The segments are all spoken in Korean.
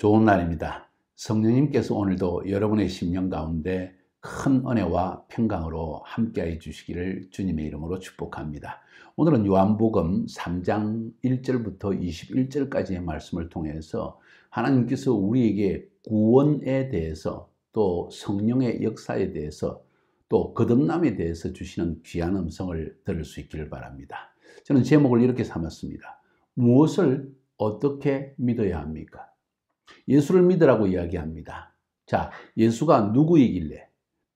좋은 날입니다. 성령님께서 오늘도 여러분의 심령 가운데 큰 은혜와 평강으로 함께해 주시기를 주님의 이름으로 축복합니다. 오늘은 요한복음 3장 1절부터 21절까지의 말씀을 통해서 하나님께서 우리에게 구원에 대해서 또 성령의 역사에 대해서 또 거듭남에 대해서 주시는 귀한 음성을 들을 수 있기를 바랍니다. 저는 제목을 이렇게 삼았습니다. 무엇을 어떻게 믿어야 합니까? 예수를 믿으라고 이야기합니다. 자, 예수가 누구이길래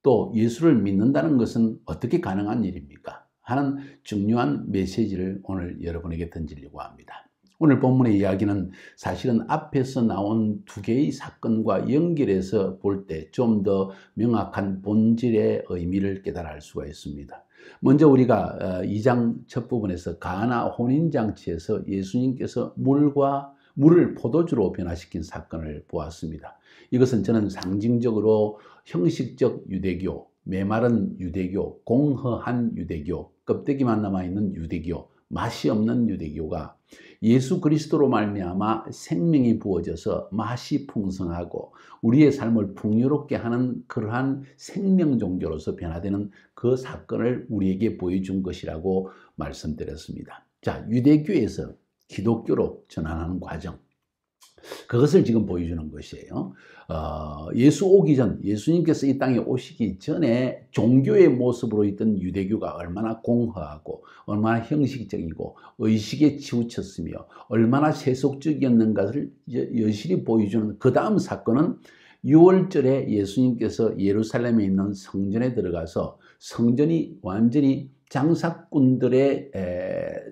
또 예수를 믿는다는 것은 어떻게 가능한 일입니까? 하는 중요한 메시지를 오늘 여러분에게 던지려고 합니다. 오늘 본문의 이야기는 사실은 앞에서 나온 두 개의 사건과 연결해서 볼 때 좀 더 명확한 본질의 의미를 깨달아 알 수가 있습니다. 먼저 우리가 2장 첫 부분에서 가나 혼인잔치에서 예수님께서 물을 포도주로 변화시킨 사건을 보았습니다. 이것은 저는 상징적으로 형식적 유대교, 메마른 유대교, 공허한 유대교, 껍데기만 남아있는 유대교, 맛이 없는 유대교가 예수 그리스도로 말미암아 생명이 부어져서 맛이 풍성하고 우리의 삶을 풍요롭게 하는 그러한 생명 종교로서 변화되는 그 사건을 우리에게 보여준 것이라고 말씀드렸습니다. 자, 유대교에서 기독교로 전환하는 과정, 그것을 지금 보여주는 것이에요. 예수 오기 전, 예수님께서 이 땅에 오시기 전에 종교의 모습으로 있던 유대교가 얼마나 공허하고 얼마나 형식적이고 의식에 치우쳤으며 얼마나 세속적이었는가를 여실히 보여주는 그 다음 사건은 6월절에 예수님께서 예루살렘에 있는 성전에 들어가서 성전이 완전히 장사꾼들의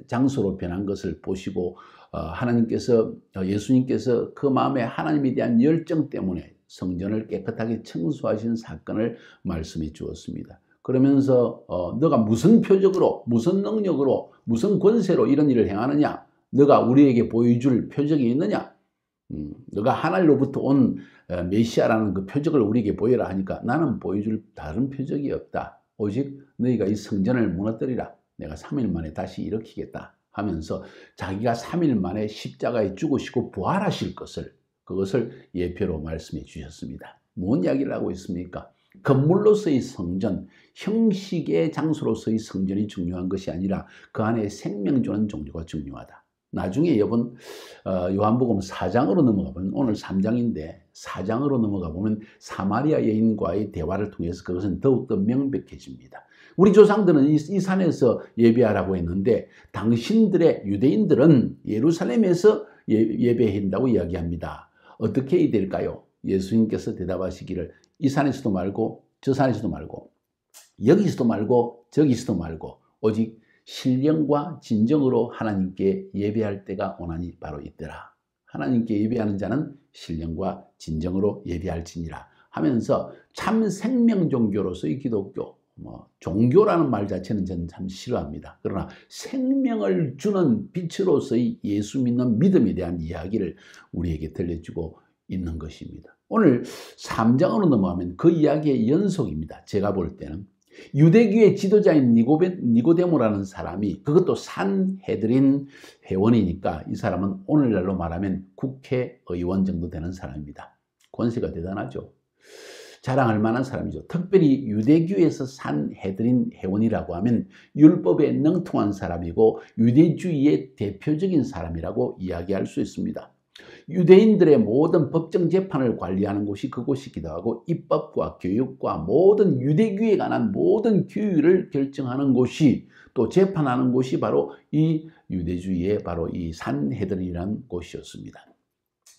장소로 변한 것을 보시고 예수님께서 그 마음에 하나님에 대한 열정 때문에 성전을 깨끗하게 청소하신 사건을 말씀해 주었습니다. 그러면서 너가 무슨 표적으로, 무슨 능력으로, 무슨 권세로 이런 일을 행하느냐? 너가 우리에게 보여줄 표적이 있느냐? 너가 하나님로부터 온 메시아라는 그 표적을 우리에게 보여라 하니까 나는 보여줄 다른 표적이 없다. 오직 너희가 이 성전을 무너뜨리라. 내가 3일 만에 다시 일으키겠다 하면서 자기가 3일 만에 십자가에 죽으시고 부활하실 그것을 예표로 말씀해 주셨습니다. 뭔 이야기를 하고 있습니까? 건물로서의 성전, 형식의 장소로서의 성전이 중요한 것이 아니라 그 안에 생명 주는 종교가 중요하다. 나중에 요한복음 4장으로 넘어가 보면, 오늘 3장인데 4장으로 넘어가 보면 사마리아 여인과의 대화를 통해서 그것은 더욱더 명백해집니다. 우리 조상들은 이 산에서 예배하라고 했는데 당신들의 유대인들은 예루살렘에서 예배한다고 이야기합니다. 어떻게 해야 될까요? 예수님께서 대답하시기를 이 산에서도 말고 저 산에서도 말고 여기서도 말고 저기서도 말고 오직 신령과 진정으로 하나님께 예배할 때가 오나니 바로 이때라. 하나님께 예배하는 자는 신령과 진정으로 예배할지니라 하면서 참 생명 종교로서의 기독교, 종교라는 말 자체는 저는 참 싫어합니다. 그러나 생명을 주는 빛으로서의 예수 믿는 믿음에 대한 이야기를 우리에게 들려주고 있는 것입니다. 오늘 3장으로 넘어가면 그 이야기의 연속입니다. 제가 볼 때는 유대교의 지도자인 니고데모라는 사람이, 그것도 산헤드린 회원이니까 이 사람은 오늘날로 말하면 국회의원 정도 되는 사람입니다. 권세가 대단하죠. 자랑할 만한 사람이죠. 특별히 유대교에서 산헤드린 회원이라고 하면 율법에 능통한 사람이고 유대주의의 대표적인 사람이라고 이야기할 수 있습니다. 유대인들의 모든 법정 재판을 관리하는 곳이 그곳이기도 하고 입법과 교육과 모든 유대교에 관한 모든 규율을 결정하는 곳이, 또 재판하는 곳이 바로 이 유대주의의 바로 이 산헤드린이라는 곳이었습니다.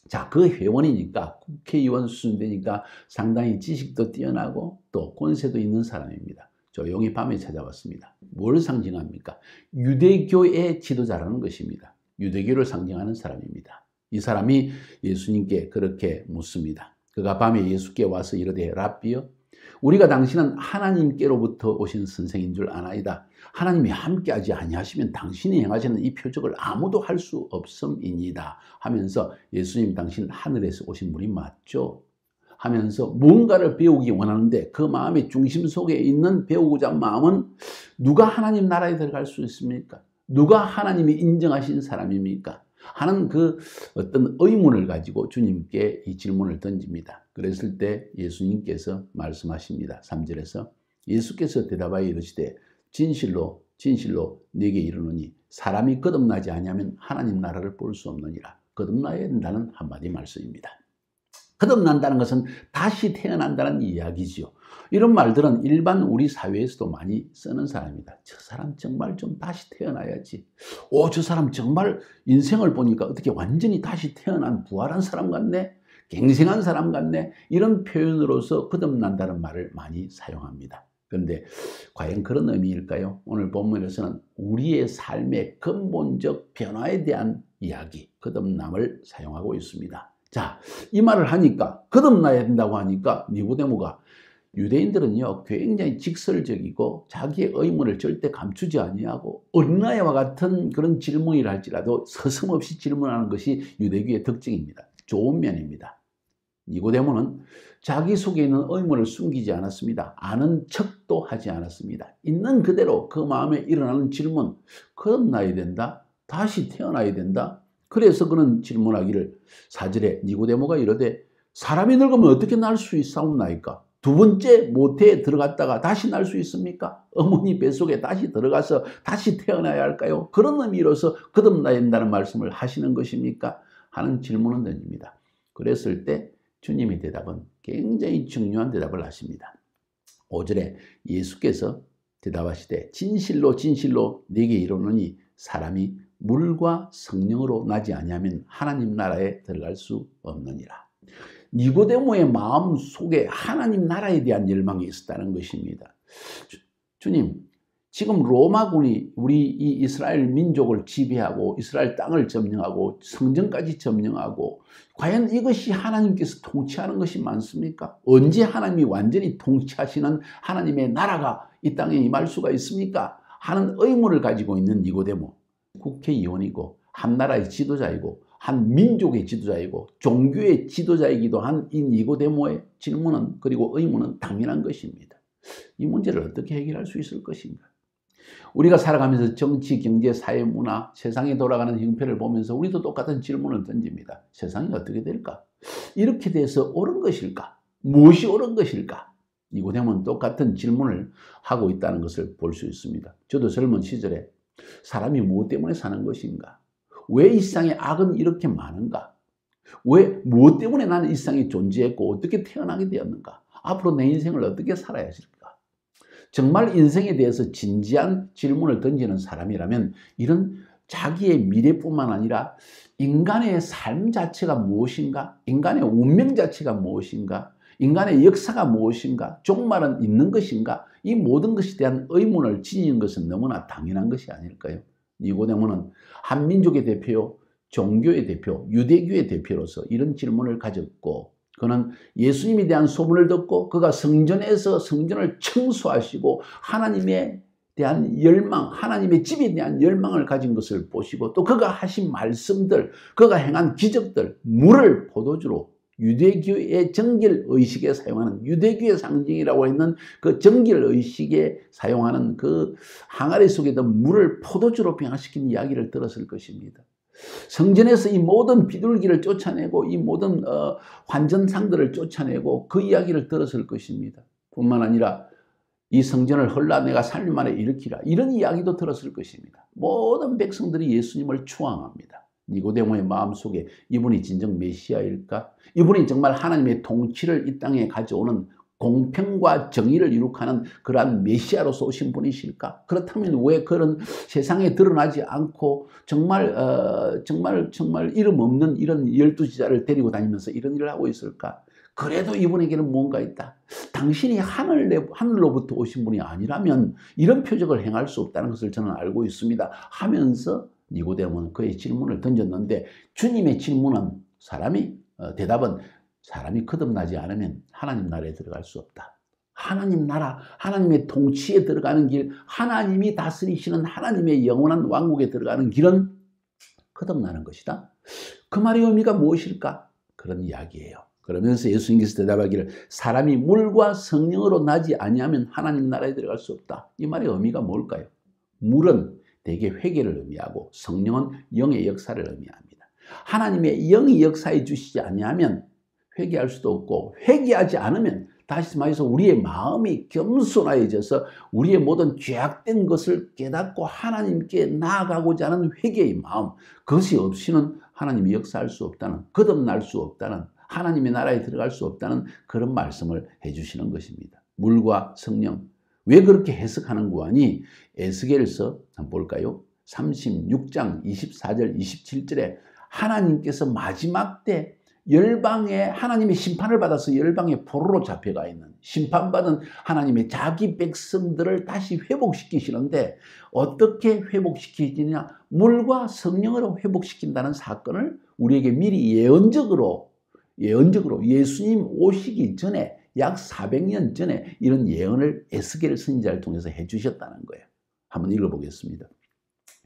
자, 그 회원이니까 국회의원 수준 되니까 상당히 지식도 뛰어나고 또 권세도 있는 사람입니다. 조용히 밤에 찾아왔습니다. 뭘 상징합니까? 유대교의 지도자라는 것입니다. 유대교를 상징하는 사람입니다. 이 사람이 예수님께 그렇게 묻습니다. 그가 밤에 예수께 와서 이르되 랍비여, 우리가 당신은 하나님께로부터 오신 선생인 줄 아나이다. 하나님이 함께하지 아니하시면 당신이 행하시는 이 표적을 아무도 할 수 없음이니이다 하면서 예수님, 당신 하늘에서 오신 분이 맞죠? 하면서 뭔가를 배우기 원하는데 그 마음의 중심 속에 있는 배우고자 하는 마음은 누가 하나님 나라에 들어갈 수 있습니까? 누가 하나님이 인정하신 사람입니까? 하는 그 어떤 의문을 가지고 주님께 이 질문을 던집니다. 그랬을 때 예수님께서 말씀하십니다. 3절에서 예수께서 대답하여 이르시되 진실로 진실로 네게 이르노니 사람이 거듭나지 아니하면 하나님 나라를 볼 수 없느니라. 거듭나야 된다는 한마디 말씀입니다. 거듭난다는 것은 다시 태어난다는 이야기지요. 이런 말들은 일반 우리 사회에서도 많이 쓰는 사람입니다. 저 사람 정말 좀 다시 태어나야지. 저 사람 정말 인생을 보니까 어떻게 완전히 다시 태어난 부활한 사람 같네. 갱생한 사람 같네. 이런 표현으로서 거듭난다는 말을 많이 사용합니다. 그런데 과연 그런 의미일까요? 오늘 본문에서는 우리의 삶의 근본적 변화에 대한 이야기, 거듭남을 사용하고 있습니다. 자, 이 말을 하니까 거듭나야 된다고 하니까 니고데모가 유대인들은요 굉장히 직설적이고 자기의 의문을 절대 감추지 아니하고 어린아이와 같은 그런 질문이라 할지라도 서슴없이 질문하는 것이 유대교의 특징입니다. 좋은 면입니다. 니고데모는 자기 속에 있는 의문을 숨기지 않았습니다. 아는 척도 하지 않았습니다. 있는 그대로 그 마음에 일어나는 질문, 거듭나야 된다? 다시 태어나야 된다? 그래서 그는 질문하기를 4절에 니고데모가 이르되 사람이 늙으면 어떻게 날 수 있사옵나이까? 두 번째 모태에 들어갔다가 다시 날 수 있습니까? 어머니 뱃속에 다시 들어가서 다시 태어나야 할까요? 그런 의미로서 거듭나야 된다는 말씀을 하시는 것입니까? 하는 질문을 던집니다. 그랬을 때 주님의 대답은 굉장히 중요한 대답을 하십니다. 5절에 예수께서 대답하시되 진실로 진실로 네게 이르노니 사람이 물과 성령으로 나지 아니하면 하나님 나라에 들어갈 수 없느니라. 니고데모의 마음 속에 하나님 나라에 대한 열망이 있었다는 것입니다. 주님, 지금 로마군이 우리 이 이스라엘 민족을 지배하고 이스라엘 땅을 점령하고 성전까지 점령하고 과연 이것이 하나님께서 통치하는 것이 맞습니까? 언제 하나님이 완전히 통치하시는 하나님의 나라가 이 땅에 임할 수가 있습니까? 하는 의문을 가지고 있는 니고데모. 국회의원이고 한 나라의 지도자이고 한 민족의 지도자이고 종교의 지도자이기도 한 이 니고데모의 질문은 그리고 의문은 당연한 것입니다. 이 문제를 어떻게 해결할 수 있을 것인가? 우리가 살아가면서 정치, 경제, 사회, 문화, 세상에 돌아가는 형편을 보면서 우리도 똑같은 질문을 던집니다. 세상이 어떻게 될까? 이렇게 돼서 옳은 것일까? 무엇이 옳은 것일까? 니고데모는 똑같은 질문을 하고 있다는 것을 볼 수 있습니다. 저도 젊은 시절에 사람이 무엇 때문에 사는 것인가? 왜 이 세상에 악은 이렇게 많은가? 무엇 때문에 나는 이 세상에 존재했고 어떻게 태어나게 되었는가? 앞으로 내 인생을 어떻게 살아야 할까? 정말 인생에 대해서 진지한 질문을 던지는 사람이라면 이런 자기의 미래뿐만 아니라 인간의 삶 자체가 무엇인가? 인간의 운명 자체가 무엇인가? 인간의 역사가 무엇인가? 종말은 있는 것인가? 이 모든 것에 대한 의문을 지니는 것은 너무나 당연한 것이 아닐까요? 니고데모는 한 민족의 대표, 종교의 대표, 유대교의 대표로서 이런 질문을 가졌고 그는 예수님에 대한 소문을 듣고 그가 성전에서 성전을 청소하시고 하나님에 대한 열망, 하나님의 집에 대한 열망을 가진 것을 보시고 또 그가 하신 말씀들, 그가 행한 기적들, 물을 포도주로 유대교의 정결의식에 사용하는 유대교의 상징이라고 했는 그 정결의식에 사용하는 그 항아리 속에 든 물을 포도주로 변화시킨 이야기를 들었을 것입니다. 성전에서 이 모든 비둘기를 쫓아내고 이 모든 환전상들을 쫓아내고 그 이야기를 들었을 것입니다. 뿐만 아니라 이 성전을 헐라 내가 3일 만에 일으키라 이런 이야기도 들었을 것입니다. 모든 백성들이 예수님을 추앙합니다. 니고데모의 마음속에 이분이 진정 메시아일까? 이분이 정말 하나님의 통치를 이 땅에 가져오는 공평과 정의를 이룩하는 그러한 메시아로서 오신 분이실까? 그렇다면 왜 그런 세상에 드러나지 않고 정말 이름 없는 이런 12지자를 데리고 다니면서 이런 일을 하고 있을까? 그래도 이분에게는 뭔가 있다. 당신이 하늘로부터 오신 분이 아니라면 이런 표적을 행할 수 없다는 것을 저는 알고 있습니다. 하면서 니고데모는 그의 질문을 던졌는데 주님의 질문은 대답은 사람이 거듭나지 않으면 하나님 나라에 들어갈 수 없다. 하나님 나라, 하나님의 통치에 들어가는 길, 하나님이 다스리시는 하나님의 영원한 왕국에 들어가는 길은 거듭나는 것이다. 그 말의 의미가 무엇일까? 그런 이야기예요. 그러면서 예수님께서 대답하기를 사람이 물과 성령으로 나지 아니하면 하나님 나라에 들어갈 수 없다. 이 말의 의미가 뭘까요? 물은 대개 회개를 의미하고 성령은 영의 역사를 의미합니다. 하나님의 영이 역사해 주시지 아니하면 회개할 수도 없고, 회개하지 않으면 다시 말해서 우리의 마음이 겸손해져서 우리의 모든 죄악된 것을 깨닫고 하나님께 나아가고자 하는 회개의 마음, 그것이 없이는 하나님이 역사할 수 없다는, 거듭날 수 없다는, 하나님의 나라에 들어갈 수 없다는 그런 말씀을 해주시는 것입니다. 물과 성령, 왜 그렇게 해석하는가 하니 에스겔서 한번 볼까요? 36장 24절 27절에 하나님께서 마지막 때 열방에 하나님의 심판을 받아서 열방의 포로로 잡혀가 있는, 심판받은 하나님의 자기 백성들을 다시 회복시키시는데 어떻게 회복시키느냐, 물과 성령으로 회복시킨다는 사건을 우리에게 미리 예언적으로 예수님 오시기 전에 약 400년 전에 이런 예언을 에스겔 선지자를 통해서 해주셨다는 거예요. 한번 읽어보겠습니다.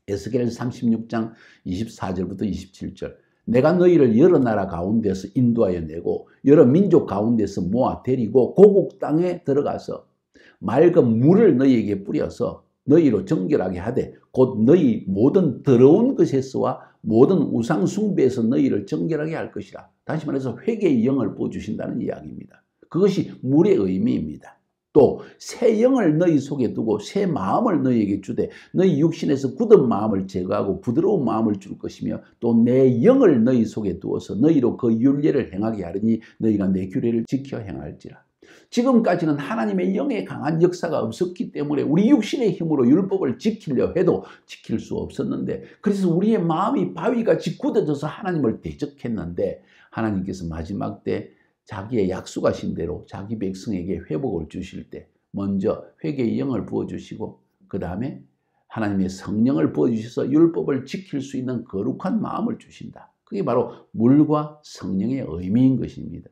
에스겔 36장 24절부터 27절. 내가 너희를 여러 나라 가운데서 인도하여 내고 여러 민족 가운데서 모아 데리고 고국 땅에 들어가서 맑은 물을 너희에게 뿌려서 너희로 정결하게 하되 곧 너희 모든 더러운 것에서와 모든 우상 숭배에서 너희를 정결하게 할 것이라. 다시 말해서 회개의 영을 부어주신다는 이야기입니다. 그것이 물의 의미입니다. 또 새 영을 너희 속에 두고 새 마음을 너희에게 주되 너희 육신에서 굳은 마음을 제거하고 부드러운 마음을 줄 것이며 또 내 영을 너희 속에 두어서 너희로 그 율례를 행하게 하리니 너희가 내 규례를 지켜 행할지라. 지금까지는 하나님의 영의 강한 역사가 없었기 때문에 우리 육신의 힘으로 율법을 지키려 해도 지킬 수 없었는데, 그래서 우리의 마음이 바위같이 굳어져서 하나님을 대적했는데 하나님께서 마지막 때 자기의 약속하신 대로 자기 백성에게 회복을 주실 때 먼저 회개의 영을 부어주시고 그 다음에 하나님의 성령을 부어주셔서 율법을 지킬 수 있는 거룩한 마음을 주신다. 그게 바로 물과 성령의 의미인 것입니다.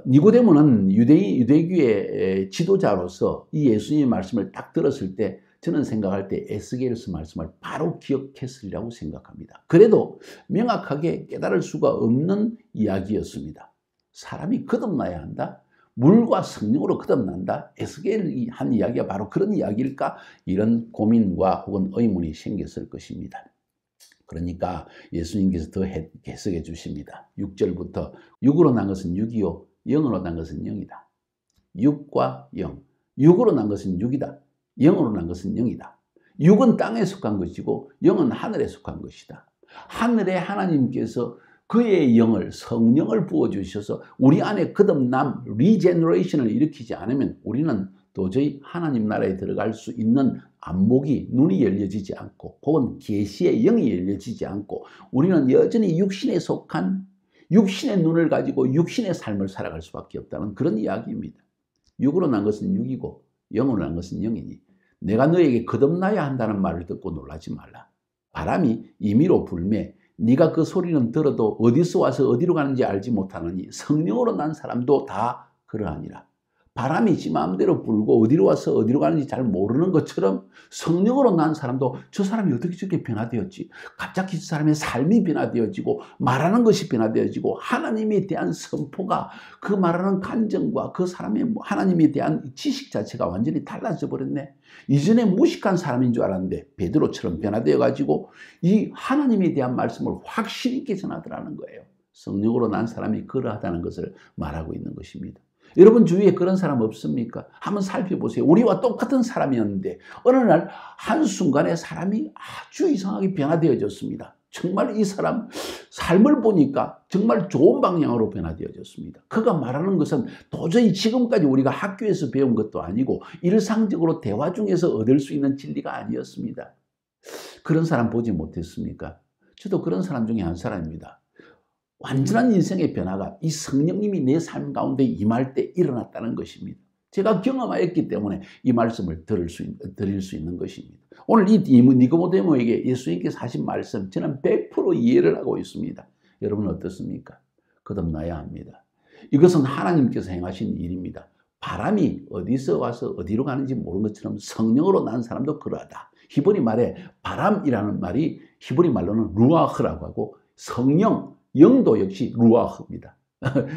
니고데모는 유대교의 지도자로서 이 예수님의 말씀을 딱 들었을 때 저는 생각할 때 에스겔서 말씀을 바로 기억했으리라고 생각합니다. 그래도 명확하게 깨달을 수가 없는 이야기였습니다. 사람이 거듭나야 한다? 물과 성령으로 거듭난다? 에스겔이 한 이야기가 바로 그런 이야기일까? 이런 고민과 혹은 의문이 생겼을 것입니다. 그러니까 예수님께서 더 해석해 주십니다. 6절부터 육으로 난 것은 육이요 영으로 난 것은 영이다. 육과 영. 육으로 난 것은 육이다. 영으로 난 것은 영이다. 육은 땅에 속한 것이고 영은 하늘에 속한 것이다. 하늘에 하나님께서 그의 영을, 성령을 부어주셔서 우리 안에 거듭남, 리제너레이션을 일으키지 않으면 우리는 도저히 하나님 나라에 들어갈 수 있는 안목이, 눈이 열려지지 않고 혹은 계시의 영이 열려지지 않고 우리는 여전히 육신에 속한, 육신의 눈을 가지고 육신의 삶을 살아갈 수밖에 없다는 그런 이야기입니다. 육으로 난 것은 육이고 영으로 난 것은 영이니 내가 너에게 거듭나야 한다는 말을 듣고 놀라지 말라. 바람이 임의로 불매 네가 그 소리는 들어도 어디서 와서 어디로 가는지 알지 못하느니 성령으로 난 사람도 다 그러하니라. 바람이 지 마음대로 불고 어디로 와서 어디로 가는지 잘 모르는 것처럼 성령으로 난 사람도 저 사람이 어떻게 저렇게 변화되었지? 갑자기 저 사람의 삶이 변화되어지고 말하는 것이 변화되어지고 하나님에 대한 선포가, 그 말하는 감정과 그 사람의 하나님에 대한 지식 자체가 완전히 달라져 버렸네. 이전에 무식한 사람인 줄 알았는데 베드로처럼 변화되어 가지고 이 하나님에 대한 말씀을 확신 있게 전하더라는 거예요. 성령으로 난 사람이 그러하다는 것을 말하고 있는 것입니다. 여러분 주위에 그런 사람 없습니까? 한번 살펴보세요. 우리와 똑같은 사람이었는데 어느 날 한순간에 사람이 아주 이상하게 변화되어졌습니다. 정말 이 사람 삶을 보니까 정말 좋은 방향으로 변화되어졌습니다. 그가 말하는 것은 도저히 지금까지 우리가 학교에서 배운 것도 아니고 일상적으로 대화 중에서 얻을 수 있는 진리가 아니었습니다. 그런 사람 보지 못했습니까? 저도 그런 사람 중에 한 사람입니다. 완전한 인생의 변화가 이 성령님이 내 삶 가운데 임할 때 일어났다는 것입니다. 제가 경험하였기 때문에 이 말씀을 드릴 수 있는 것입니다. 오늘 이 니고데모에게 예수님께서 하신 말씀 저는 100% 이해를 하고 있습니다. 여러분 어떻습니까? 거듭나야 합니다. 이것은 하나님께서 행하신 일입니다. 바람이 어디서 와서 어디로 가는지 모르는 것처럼 성령으로 난 사람도 그러하다. 히브리 말에 바람이라는 말이 히브리 말로는 루아흐라고 하고 성령, 영도 역시 루아흐입니다.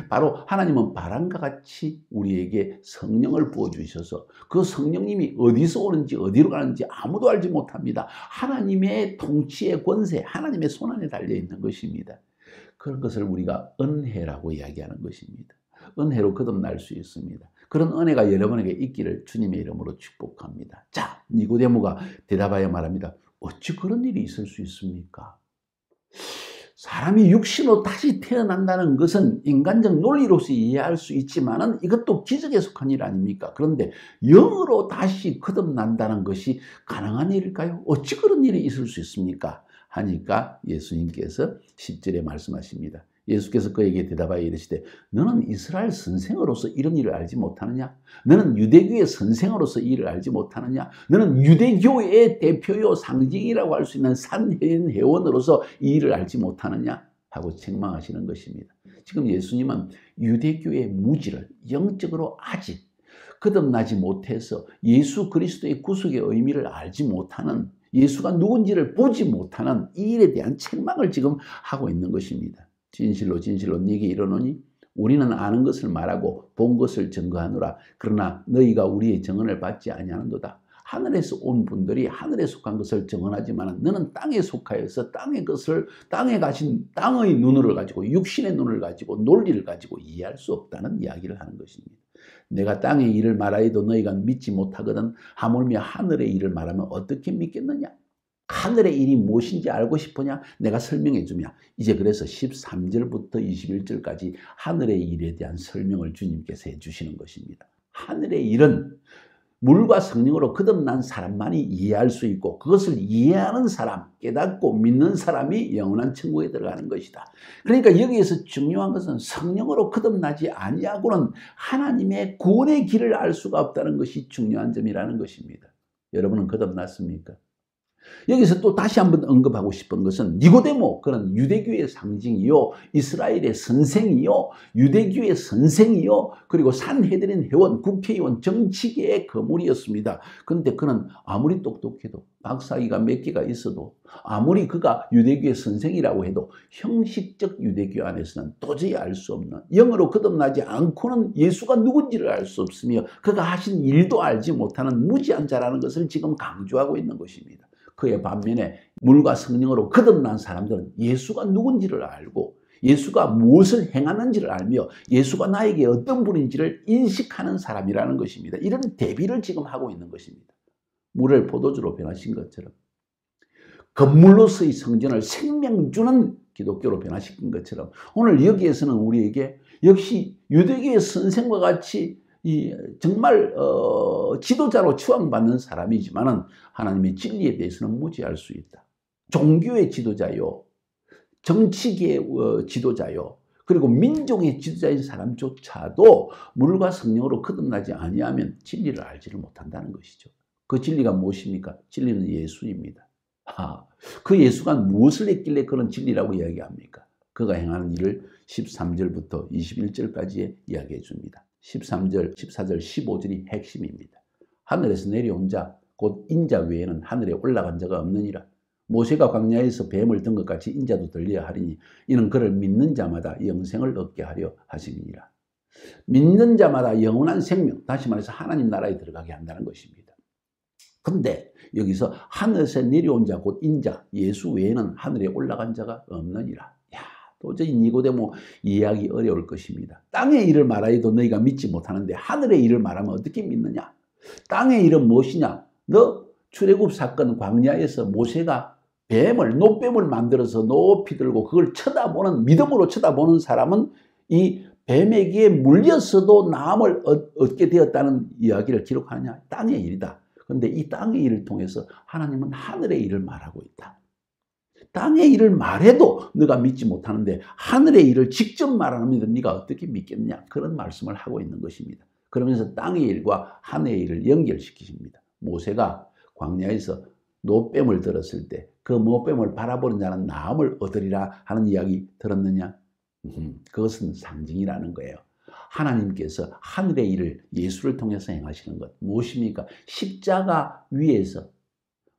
바로 하나님은 바람과 같이 우리에게 성령을 부어주셔서 그 성령님이 어디서 오는지 어디로 가는지 아무도 알지 못합니다. 하나님의 통치의 권세, 하나님의 손안에 달려있는 것입니다. 그런 것을 우리가 은혜라고 이야기하는 것입니다. 은혜로 거듭날 수 있습니다. 그런 은혜가 여러분에게 있기를 주님의 이름으로 축복합니다. 자, 니고데모가 대답하여 말합니다. 어찌 그런 일이 있을 수 있습니까? 사람이 육신으로 다시 태어난다는 것은 인간적 논리로서 이해할 수 있지만은 이것도 기적에 속한 일 아닙니까? 그런데 영으로 다시 거듭난다는 것이 가능한 일일까요? 어찌 그런 일이 있을 수 있습니까? 하니까 예수님께서 10절에 말씀하십니다. 예수께서 그에게 대답하여 이르시되 너는 이스라엘 선생으로서 이런 일을 알지 못하느냐? 너는 유대교의 선생으로서 이 일을 알지 못하느냐? 너는 유대교의 대표요 상징이라고 할 수 있는 산해인 회원으로서 이 일을 알지 못하느냐? 하고 책망하시는 것입니다. 지금 예수님은 유대교의 무지를 영적으로 아직 거듭나지 못해서 예수 그리스도의 구속의 의미를 알지 못하는, 예수가 누군지를 보지 못하는 이 일에 대한 책망을 지금 하고 있는 것입니다. 진실로 진실로 네게 이르노니 우리는 아는 것을 말하고 본 것을 증거하노라. 그러나 너희가 우리의 증언을 받지 아니하는도다. 하늘에서 온 분들이 하늘에 속한 것을 증언하지만 너는 땅에 속하여서 땅의 것을, 땅에 가신 땅의 눈을 가지고, 육신의 눈을 가지고, 논리를 가지고 이해할 수 없다는 이야기를 하는 것입니다. 내가 땅의 일을 말하여도 너희가 믿지 못하거든 하물며 하늘의 일을 말하면 어떻게 믿겠느냐? 하늘의 일이 무엇인지 알고 싶으냐? 내가 설명해 주며, 이제 그래서 13절부터 21절까지 하늘의 일에 대한 설명을 주님께서 해주시는 것입니다. 하늘의 일은 물과 성령으로 거듭난 사람만이 이해할 수 있고, 그것을 이해하는 사람, 깨닫고 믿는 사람이 영원한 천국에 들어가는 것이다. 그러니까 여기에서 중요한 것은 성령으로 거듭나지 아니하고는 하나님의 구원의 길을 알 수가 없다는 것이 중요한 점이라는 것입니다. 여러분은 거듭났습니까? 여기서 또 다시 한번 언급하고 싶은 것은 니고데모, 그런 유대교의 상징이요, 이스라엘의 선생이요, 유대교의 선생이요, 그리고 산헤드린 회원, 국회의원, 정치계의 거물이었습니다. 그런데 그는 아무리 똑똑해도, 박사학위가 몇 개가 있어도, 아무리 그가 유대교의 선생이라고 해도 형식적 유대교 안에서는 도저히 알 수 없는, 영으로 거듭나지 않고는 예수가 누군지를 알 수 없으며 그가 하신 일도 알지 못하는 무지한 자라는 것을 지금 강조하고 있는 것입니다. 그의 반면에 물과 성령으로 거듭난 사람들은 예수가 누군지를 알고 예수가 무엇을 행하는지를 알며 예수가 나에게 어떤 분인지를 인식하는 사람이라는 것입니다. 이런 대비를 지금 하고 있는 것입니다. 물을 포도주로 변하신 것처럼, 건물로서의 성전을 생명 주는 기독교로 변화시킨 것처럼, 오늘 여기에서는 우리에게 역시 유대교의 선생과 같이 정말 지도자로 추앙받는 사람이지만은 하나님의 진리에 대해서는 무지할 수 있다. 종교의 지도자요, 정치계의 지도자요, 그리고 민족의 지도자인 사람조차도 물과 성령으로 거듭나지 아니하면 진리를 알지를 못한다는 것이죠. 그 진리가 무엇입니까? 진리는 예수입니다. 그 예수가 무엇을 했길래 그런 진리라고 이야기합니까? 그가 행하는 일을 13절부터 21절까지 이야기해 줍니다. 13절, 14절, 15절이 핵심입니다. 하늘에서 내려온 자, 곧 인자 외에는 하늘에 올라간 자가 없느니라. 모세가 광야에서 뱀을 든 것 같이 인자도 들려야 하리니 이는 그를 믿는 자마다 영생을 얻게 하려 하심이니라. 믿는 자마다 영원한 생명, 다시 말해서 하나님 나라에 들어가게 한다는 것입니다. 근데 여기서 하늘에서 내려온 자, 곧 인자, 예수 외에는 하늘에 올라간 자가 없느니라. 도저히 니고데모 이해하기 어려울 것입니다. 땅의 일을 말하여도 너희가 믿지 못하는데 하늘의 일을 말하면 어떻게 믿느냐? 땅의 일은 무엇이냐? 너 출애굽 사건 광야에서 모세가 노뱀을 만들어서 높이 들고 그걸 쳐다보는, 믿음으로 쳐다보는 사람은 이 뱀에게 물렸어도 나음을 얻게 되었다는 이야기를 기록하느냐? 땅의 일이다. 그런데 이 땅의 일을 통해서 하나님은 하늘의 일을 말하고 있다. 땅의 일을 말해도 네가 믿지 못하는데 하늘의 일을 직접 말하면 네가 어떻게 믿겠느냐? 그런 말씀을 하고 있는 것입니다. 그러면서 땅의 일과 하늘의 일을 연결시키십니다. 모세가 광야에서 노뱀을 들었을 때 그 노뱀을 바라보는 자는 나음을 얻으리라 하는 이야기 들었느냐? 그것은 상징이라는 거예요. 하나님께서 하늘의 일을 예수를 통해서 행하시는 것 무엇입니까? 십자가 위에서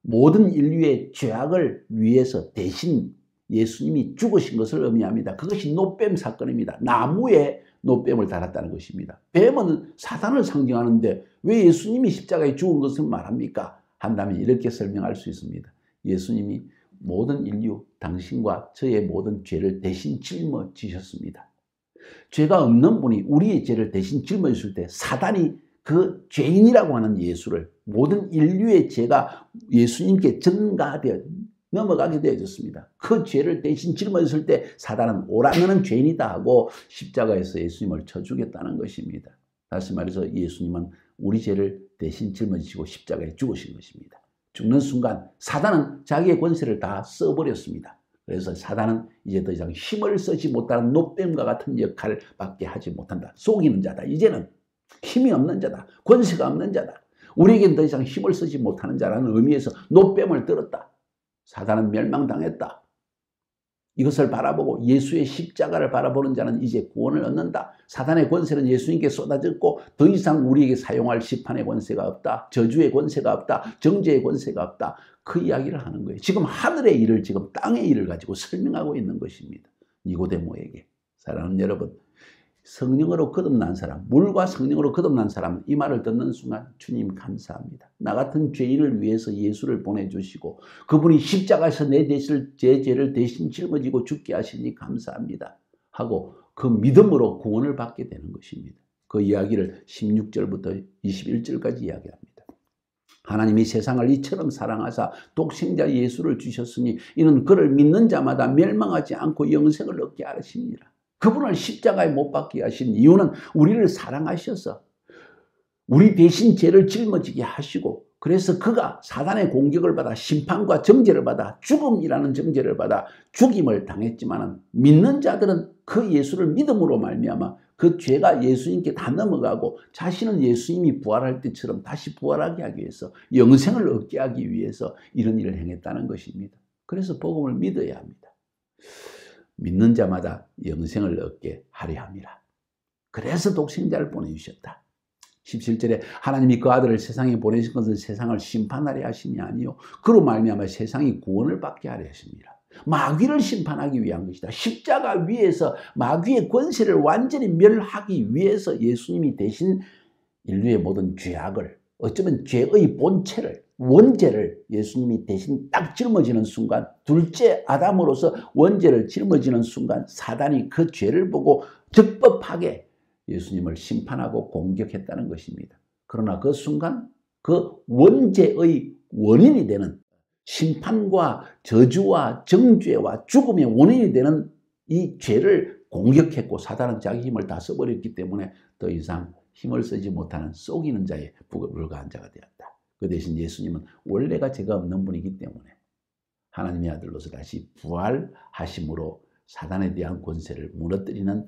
모든 인류의 죄악을 위해서 대신 예수님이 죽으신 것을 의미합니다. 그것이 노뱀 사건입니다. 나무에 노뱀을 달았다는 것입니다. 뱀은 사단을 상징하는데 왜 예수님이 십자가에 죽은 것을 말합니까? 한다면 이렇게 설명할 수 있습니다. 예수님이 모든 인류, 당신과 저의 모든 죄를 대신 짊어지셨습니다. 죄가 없는 분이 우리의 죄를 대신 짊어졌을 때 사단이 그 죄인이라고 하는 예수를, 모든 인류의 죄가 예수님께 전가되어 넘어가게 되어졌습니다. 그 죄를 대신 짊어졌을 때 사단은 오라면은 죄인이다 하고 십자가에서 예수님을 쳐 죽였다는 것입니다. 다시 말해서 예수님은 우리 죄를 대신 짊어지시고 십자가에 죽으신 것입니다. 죽는 순간 사단은 자기의 권세를 다 써버렸습니다. 그래서 사단은 이제 더 이상 힘을 쓰지 못하는 노뱀과 같은 역할을 밖에 하지 못한다. 속이는 자다. 이제는 힘이 없는 자다. 권세가 없는 자다. 우리에겐 더 이상 힘을 쓰지 못하는 자라는 의미에서 노뱀을 들었다. 사단은 멸망당했다. 이것을 바라보고 예수의 십자가를 바라보는 자는 이제 구원을 얻는다. 사단의 권세는 예수님께 쏟아졌고 더 이상 우리에게 사용할 심판의 권세가 없다. 저주의 권세가 없다. 정죄의 권세가 없다. 그 이야기를 하는 거예요. 지금 하늘의 일을 지금 땅의 일을 가지고 설명하고 있는 것입니다. 니고데모에게. 사랑하는 여러분, 성령으로 거듭난 사람, 물과 성령으로 거듭난 사람은 이 말을 듣는 순간 주님 감사합니다. 나 같은 죄인을 위해서 예수를 보내주시고 그분이 십자가에서 내 죄를 대신 짊어지고 죽게 하시니 감사합니다 하고 그 믿음으로 구원을 받게 되는 것입니다. 그 이야기를 16절부터 21절까지 이야기합니다. 하나님이 세상을 이처럼 사랑하사 독생자 예수를 주셨으니 이는 그를 믿는 자마다 멸망하지 않고 영생을 얻게 하시니라. 그분을 십자가에 못 박게 하신 이유는 우리를 사랑하셔서 우리 대신 죄를 짊어지게 하시고, 그래서 그가 사단의 공격을 받아 심판과 정죄를 받아 죽음이라는 정죄를 받아 죽임을 당했지만 믿는 자들은 그 예수를 믿음으로 말미암아 그 죄가 예수님께 다 넘어가고 자신은 예수님이 부활할 때처럼 다시 부활하게 하기 위해서 영생을 얻게 하기 위해서 이런 일을 행했다는 것입니다. 그래서 복음을 믿어야 합니다. 믿는 자마다 영생을 얻게 하려 함이라. 그래서 독생자를 보내주셨다. 17절에 하나님이 그 아들을 세상에 보내신 것은 세상을 심판하려 하심이 아니요 그로 말미암아 세상이 구원을 받게 하려 하십니다. 마귀를 심판하기 위한 것이다. 십자가 위에서 마귀의 권세를 완전히 멸하기 위해서 예수님이 대신 인류의 모든 죄악을, 어쩌면 죄의 본체를, 원죄를 예수님이 대신 딱 짊어지는 순간, 둘째 아담으로서 원죄를 짊어지는 순간 사단이 그 죄를 보고 적법하게 예수님을 심판하고 공격했다는 것입니다. 그러나 그 순간 그 원죄의 원인이 되는 심판과 저주와 정죄와 죽음의 원인이 되는 이 죄를 공격했고 사단은 자기 힘을 다 써버렸기 때문에 더 이상 힘을 쓰지 못하는 속이는 자에 불과한 자가 되었다. 그 대신 예수님은 원래가 죄가 없는 분이기 때문에 하나님의 아들로서 다시 부활하심으로 사단에 대한 권세를 무너뜨리는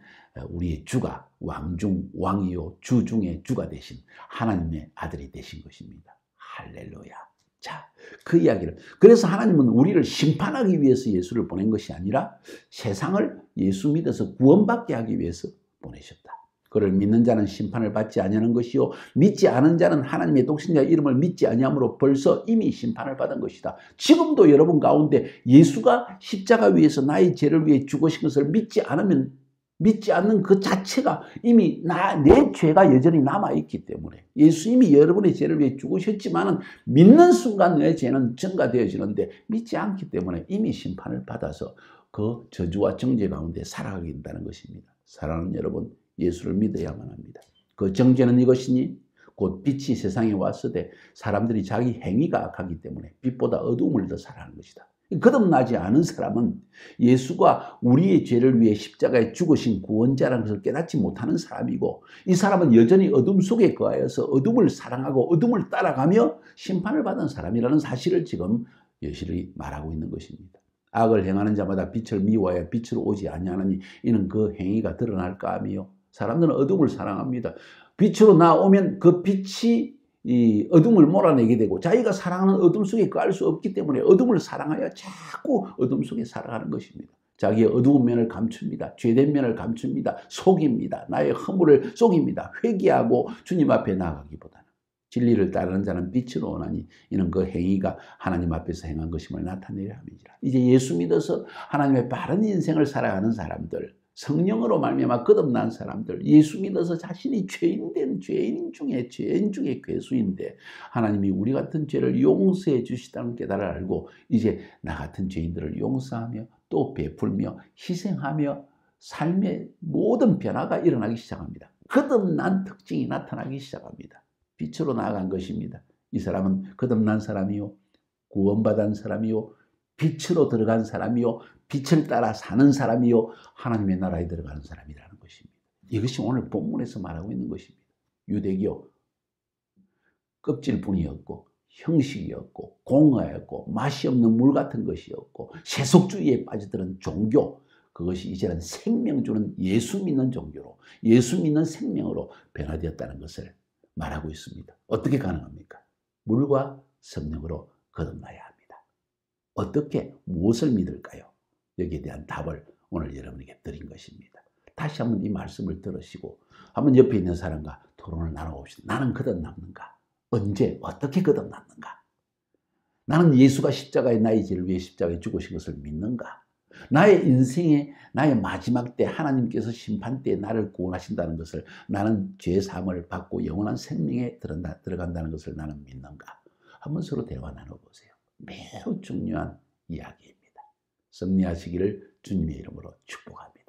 우리의 주가 왕중 왕이요 주 중에 주가 되신 하나님의 아들이 되신 것입니다. 할렐루야. 자, 그 이야기를, 그래서 하나님은 우리를 심판하기 위해서 예수를 보낸 것이 아니라 세상을 예수 믿어서 구원받게 하기 위해서 보내셨다. 그를 믿는 자는 심판을 받지 아니하는 것이요 믿지 않은 자는 하나님의 독생자 이름을 믿지 아니함으로 벌써 이미 심판을 받은 것이다. 지금도 여러분 가운데 예수가 십자가 위에서 나의 죄를 위해 죽으신 것을 믿지 않는 그 자체가 이미 내 죄가 여전히 남아있기 때문에 예수님이 여러분의 죄를 위해 죽으셨지만 믿는 순간 내 죄는 증가되어지는데 믿지 않기 때문에 이미 심판을 받아서 그 저주와 정죄 가운데 살아가게 된다는 것입니다. 사랑하는 여러분, 예수를 믿어야만 합니다. 그 정죄는 이것이니 곧 빛이 세상에 왔으되 사람들이 자기 행위가 악하기 때문에 빛보다 어두움을 더 사랑하는 것이다. 거듭나지 않은 사람은 예수가 우리의 죄를 위해 십자가에 죽으신 구원자라는 것을 깨닫지 못하는 사람이고 이 사람은 여전히 어둠 속에 거하여서 어둠을 사랑하고 어둠을 따라가며 심판을 받은 사람이라는 사실을 지금 여실히 말하고 있는 것입니다. 악을 행하는 자마다 빛을 미워하여 빛으로 오지 아니하느니 이는 그 행위가 드러날까 하며 사람들은 어둠을 사랑합니다. 빛으로 나오면 그 빛이 이 어둠을 몰아내게 되고 자기가 사랑하는 어둠 속에 거할 수 없기 때문에 어둠을 사랑하여 자꾸 어둠 속에 살아가는 것입니다. 자기의 어두운 면을 감춥니다. 죄된 면을 감춥니다. 속입니다. 나의 허물을 속입니다. 회개하고 주님 앞에 나아가기보다는 진리를 따르는 자는 빛으로 오나니 이는 그 행위가 하나님 앞에서 행한 것임을 나타내려 함이니라. 이제 예수 믿어서 하나님의 바른 인생을 살아가는 사람들, 성령으로 말미암아 거듭난 사람들, 예수 믿어서 자신이 죄인 중에 괴수인데 하나님이 우리 같은 죄를 용서해 주시다는 깨달을 알고 이제 나 같은 죄인들을 용서하며 또 베풀며 희생하며 삶의 모든 변화가 일어나기 시작합니다. 거듭난 특징이 나타나기 시작합니다. 빛으로 나아간 것입니다. 이 사람은 거듭난 사람이요, 구원받은 사람이요, 빛으로 들어간 사람이요, 빛을 따라 사는 사람이요, 하나님의 나라에 들어가는 사람이라는 것입니다. 이것이 오늘 본문에서 말하고 있는 것입니다. 유대교 껍질뿐이었고 형식이었고 공허였고 맛이 없는 물 같은 것이었고 세속주의에 빠져드는 종교, 그것이 이제는 생명 주는 예수 믿는 종교로, 예수 믿는 생명으로 변화되었다는 것을 말하고 있습니다. 어떻게 가능합니까? 물과 성령으로 거듭나야 합니다. 어떻게, 무엇을 믿을까요? 여기에 대한 답을 오늘 여러분에게 드린 것입니다. 다시 한번 이 말씀을 들으시고 한번 옆에 있는 사람과 토론을 나눠봅시다. 나는 거듭났는가? 언제, 어떻게 거듭났는가? 나는 예수가 십자가에 나의 죄를 위해 십자가에 죽으신 것을 믿는가? 나의 인생의 나의 마지막 때 하나님께서 심판 때에 나를 구원하신다는 것을, 나는 죄사함을 받고 영원한 생명에 들어간다는 것을 나는 믿는가? 한번 서로 대화 나눠보세요. 매우 중요한 이야기입니다. 승리하시기를 주님의 이름으로 축복합니다.